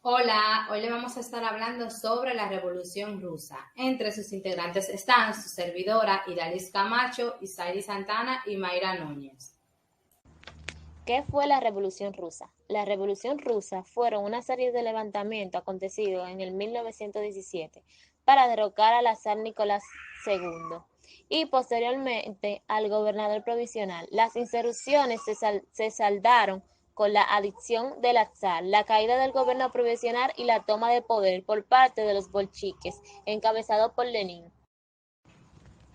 Hola, hoy le vamos a estar hablando sobre la Revolución Rusa. Entre sus integrantes están su servidora Idalis Camacho, Isairi Santana y Mayra Núñez. ¿Qué fue la Revolución Rusa? La Revolución Rusa fueron una serie de levantamientos acontecidos en el 1917 para derrocar al zar Nicolás II y posteriormente al gobernador provisional. Las insurrecciones se saldaron con la adicción del zar, la caída del gobierno provisional y la toma de poder por parte de los bolcheviques, encabezados por Lenin.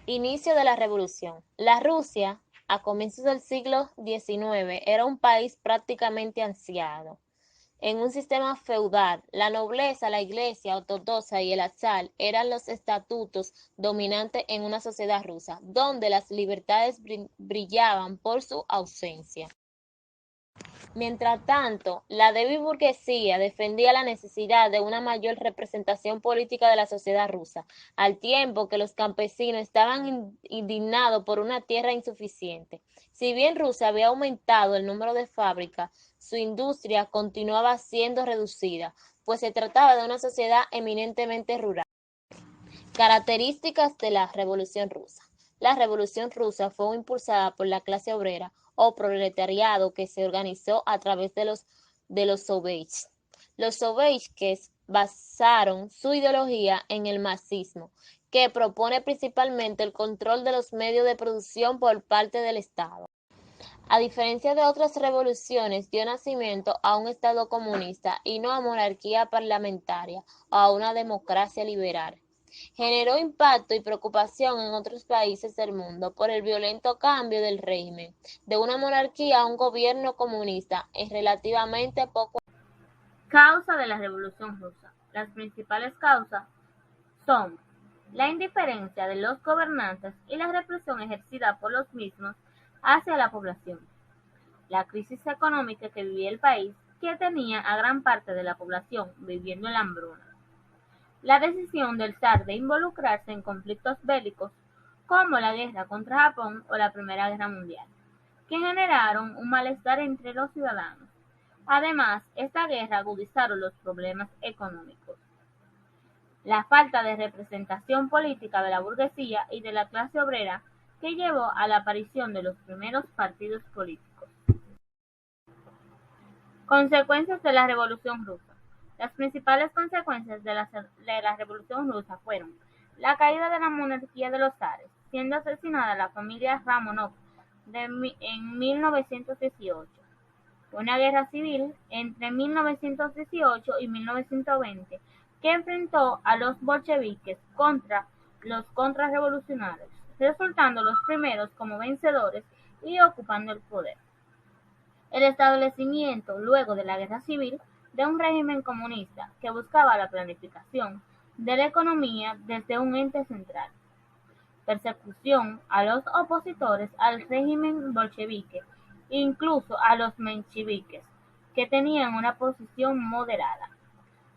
Inicio de la revolución. La Rusia, a comienzos del siglo XIX, era un país prácticamente anciano. En un sistema feudal, la nobleza, la iglesia ortodoxa y el zar eran los estatutos dominantes en una sociedad rusa, donde las libertades brillaban por su ausencia. Mientras tanto, la débil burguesía defendía la necesidad de una mayor representación política de la sociedad rusa, al tiempo que los campesinos estaban indignados por una tierra insuficiente. Si bien Rusia había aumentado el número de fábricas, su industria continuaba siendo reducida, pues se trataba de una sociedad eminentemente rural. Características de la Revolución Rusa. La Revolución Rusa fue impulsada por la clase obrera o proletariado que se organizó a través de los soviets. Los soviets basaron su ideología en el marxismo, que propone principalmente el control de los medios de producción por parte del Estado. A diferencia de otras revoluciones, dio nacimiento a un Estado comunista y no a monarquía parlamentaria o a una democracia liberal. Generó impacto y preocupación en otros países del mundo por el violento cambio del régimen de una monarquía a un gobierno comunista en relativamente poco. Causa de la Revolución Rusa. Las principales causas son la indiferencia de los gobernantes y la represión ejercida por los mismos hacia la población, la crisis económica que vivía el país, que tenía a gran parte de la población viviendo en la hambruna, la decisión del zar de involucrarse en conflictos bélicos como la guerra contra Japón o la Primera Guerra Mundial, que generaron un malestar entre los ciudadanos. Además, esta guerra agudizaron los problemas económicos. La falta de representación política de la burguesía y de la clase obrera que llevó a la aparición de los primeros partidos políticos. Consecuencias de la Revolución Rusa. Las principales consecuencias de la Revolución Rusa fueron la caída de la monarquía de los zares, siendo asesinada la familia Romanov en 1918. Una guerra civil entre 1918 y 1920 que enfrentó a los bolcheviques contra los contrarrevolucionarios, resultando los primeros como vencedores y ocupando el poder. El establecimiento, luego de la guerra civil, de un régimen comunista que buscaba la planificación de la economía desde un ente central. Persecución a los opositores al régimen bolchevique, incluso a los mencheviques, que tenían una posición moderada.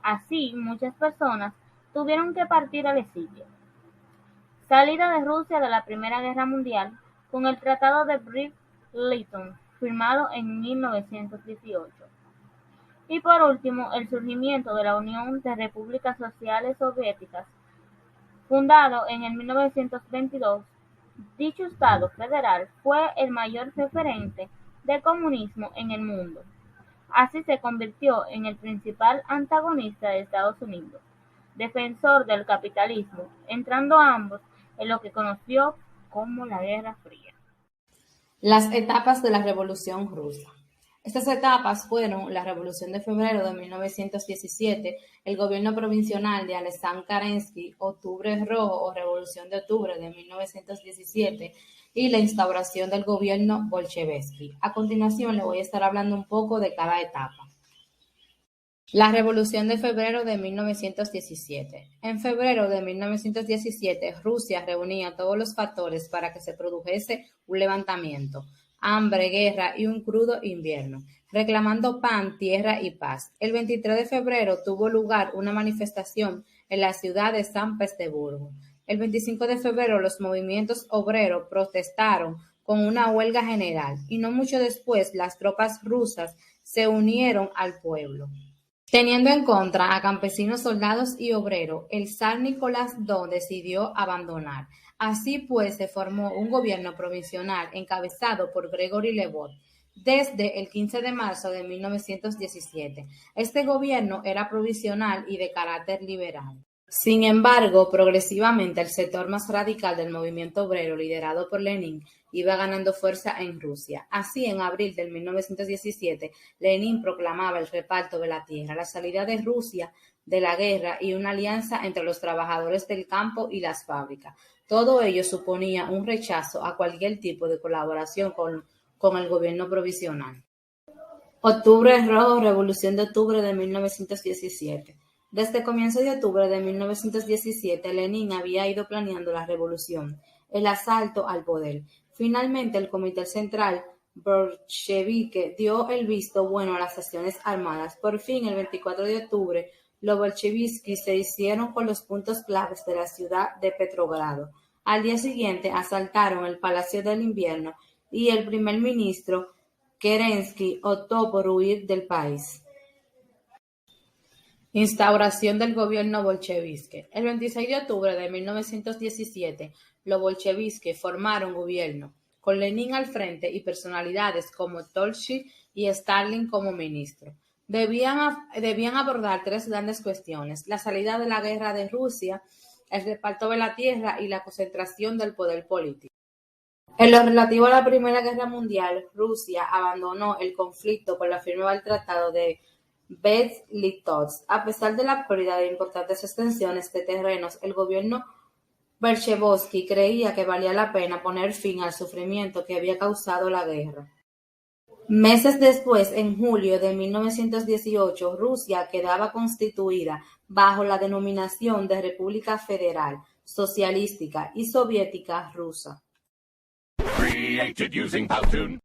Así, muchas personas tuvieron que partir al exilio. Salida de Rusia de la Primera Guerra Mundial con el Tratado de Brest-Litovsk, firmado en 1918. Y por último, el surgimiento de la Unión de Repúblicas Sociales Soviéticas, fundado en el 1922. Dicho Estado federal fue el mayor referente de comunismo en el mundo. Así se convirtió en el principal antagonista de Estados Unidos, defensor del capitalismo, entrando ambos en lo que conoció como la Guerra Fría. Las etapas de la Revolución Rusa. Estas etapas fueron la Revolución de Febrero de 1917, el gobierno provisional de Alexander Kerensky, Octubre Rojo o Revolución de Octubre de 1917 y la instauración del gobierno bolchevique. A continuación le voy a estar hablando un poco de cada etapa. La Revolución de Febrero de 1917. En febrero de 1917, Rusia reunía todos los factores para que se produjese un levantamiento: hambre, guerra y un crudo invierno, reclamando pan, tierra y paz. El 23 de febrero tuvo lugar una manifestación en la ciudad de San Petersburgo. El 25 de febrero los movimientos obreros protestaron con una huelga general y no mucho después las tropas rusas se unieron al pueblo. Teniendo en contra a campesinos, soldados y obreros, el zar Nicolás II decidió abandonar. Así pues, se formó un gobierno provisional encabezado por Gregory Lebot desde el 15 de marzo de 1917. Este gobierno era provisional y de carácter liberal. Sin embargo, progresivamente el sector más radical del movimiento obrero, liderado por Lenin, iba ganando fuerza en Rusia. Así, en abril de 1917, Lenin proclamaba el reparto de la tierra, la salida de Rusia de la guerra y una alianza entre los trabajadores del campo y las fábricas. Todo ello suponía un rechazo a cualquier tipo de colaboración con el gobierno provisional. Octubre Rojo, Revolución de Octubre de 1917. Desde comienzos de octubre de 1917, Lenin había ido planeando la revolución, el asalto al poder. Finalmente, el Comité Central bolchevique dio el visto bueno a las acciones armadas. Por fin, el 24 de octubre, los bolcheviques se hicieron con los puntos claves de la ciudad de Petrogrado. Al día siguiente, asaltaron el Palacio del Invierno y el primer ministro Kerensky optó por huir del país. Instauración del gobierno bolchevique. El 26 de octubre de 1917, los bolcheviques formaron gobierno, con Lenin al frente y personalidades como Trotsky y Stalin como ministros. Debían abordar tres grandes cuestiones: la salida de la guerra de Rusia, el reparto de la tierra y la concentración del poder político. En lo relativo a la Primera Guerra Mundial, Rusia abandonó el conflicto con la firma del Tratado de Brest-Litovsk. A pesar de la pérdida de importantes extensiones de terrenos, el gobierno bolchevique creía que valía la pena poner fin al sufrimiento que había causado la guerra. Meses después, en julio de 1918, Rusia quedaba constituida bajo la denominación de República Federal, Socialística y Soviética Rusa. Created using Powtoon.